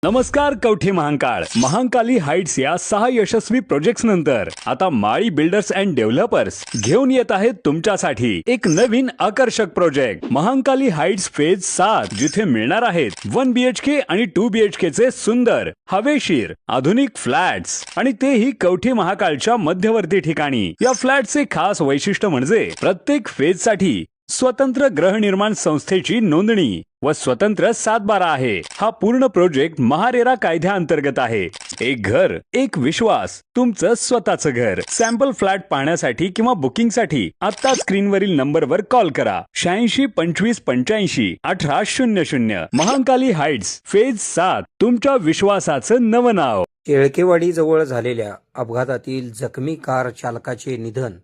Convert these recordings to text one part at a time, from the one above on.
नमस्कार कवठे महांकाळ महांकाली हाइट्स या 6 यशस्वी प्रोजेक्ट्स नंतर आता माळी बिल्डर्स अँड डेव्हलपर्स घेऊन येत आहेत तुमच्यासाठी एक नवीन आकर्षक प्रोजेक्ट महांकाली हाइट्स फेज 7 जिथे मिळणार आहेत 1 BHK आणि 2 BHK चे सुंदर हवेशीर आधुनिक फ्लॅट्स आणि तेही कवठे महांकाळच्या मध्यवर्ती ठिकाणी। या फ्लॅटचे खास वैशिष्ट्य म्हणजे प्रत्येक फेज साठी स्वतंत्र गृहनिर्माण संस्थेची नोंदणी व स्वतंत्र 7/12 आहे। हा पूर्ण प्रोजेक्ट महारेरा कायद्याअंतर्गत आहे। एक घर एक विश्वास तुमचं स्वतःचं घर। सॅम्पल फ्लॅट पाहण्यासाठी किंवा बुकिंगसाठी आता स्क्रीनवरील नंबरवर कॉल करा 86 25 85 18 00। महांकाली हाइट्स फेज 7 तुमच्या विश्वासाचं नवं नाव। शेळकेवाडी जवळ झालेल्या अपघातातील जखमी कार चालकाचे निधन।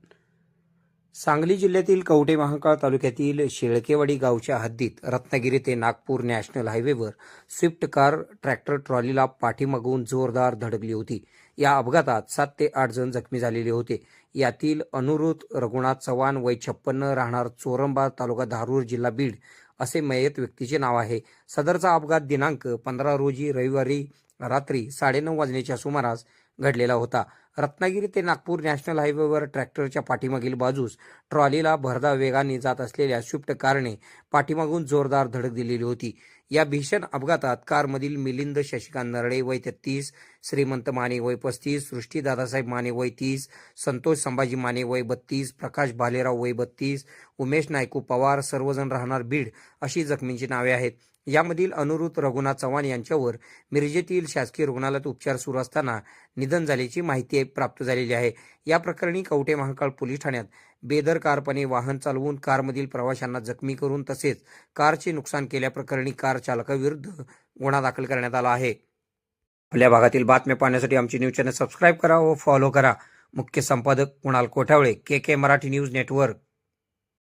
सांगली जिल्ह्यातील कवठे महांकाळ तालुक्यातील शेळकेवाडी गावच्या हद्दीत रत्नागिरी ते नागपूर नॅशनल हायवेवर स्विफ्ट कार ट्रॅक्टर ट्रॉलीला पाठीमागून जोरदार धडकली होती। या अपघातात 7 ते 8 जण जखमी झालेले होते। यातील अनुरुत रघुनाथ चव्हाण वय 56 राहणार चोरंबा तालुका धारूर जिल्हा बीड असे मयत व्यक्तीचे नाव आहे। सदरचा अपघात दिनांक 15 रोजी रविवारी रात्री 9:30 वाजण्याच्या सुमारास घडलेला होता। रत्नागिरी ते नागपूर नॅशनल हायवेवर ट्रॅक्टरच्या पाठीमागील बाजूस ट्रॉलीला भरधाव वेगाने जात असलेल्या स्विफ्ट कारने पाठीमागून जोरदार धडक दिलेली होती। या भीषण अपघातात कारमधील मिलिंद शशिकांत नरडे वय 33, श्रीमंत माने वय 35, सृष्टी दादासाहेब माने वय 30, संतोष संभाजी माने वय 32, प्रकाश भालेराव वय 32, उमेश नायकू पवार सर्वजण राहणार बीड अशी जखमींची नावे आहेत। यामधील अनुरुत रघुनाथ चव्हाण यांच्यावर मिरजेतील शासकीय रुग्णालयात उपचार सुरू असताना निधन झाल्याची माहिती प्राप्त झालेली आहे। या प्रकरणी कवठे महांकाळ पोलीस ठाण्यात बेदरकारपणे वाहन चालवून कारमधील प्रवाशांना जखमी करून तसेच कारचे नुकसान केल्याप्रकरणी कार चालकाविरुद्ध गुन्हा दाखल करण्यात आला आहे। आपल्या भागातील बातम्या पाहण्यासाठी आमचे न्यूज चॅनल सबस्क्राईब करा व फॉलो करा। मुख्य संपादक Kunal Kothawale, KK Marathi news network.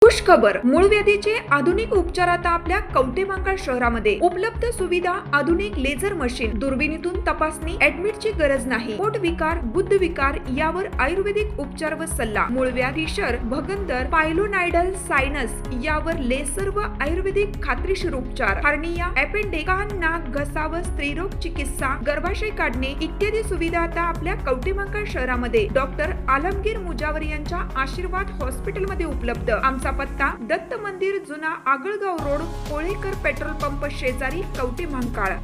खुश खबर, मूळव्याधीचे आधुनिक उपचार आता आपल्या कवठे महांकाळ शहरामध्ये उपलब्ध। सुविधा आधुनिक लेझर मशीन, दुर्बिणीतून तपासणी, ऍडमिटची गरज नाही। पोट विकार, बुद्ध विकार यावर आयुर्वेदिक उपचार व सल्ला। मूळव्याधी, शर, भगंदर, पायलोनायडल, सायनस यावर लेसर व आयुर्वेदिक खात्रीशीर उपचार। हार्निया, अपेंडिक्स, कान, नाक, घसा व स्त्रीरोग चिकित्सा, गर्भाशय काढणे इत्यादी सुविधा आता आपल्या कवठे महांकाळ शहरामध्ये डॉक्टर आलमगीर मुजावर यांच्या आशीर्वाद हॉस्पिटल मध्ये उपलब्ध। आमचा पत्ता दत्त मंदिर, जुना Agalgaon road, Kolekar petrol pump शेजारी, कवठे महांकाळ।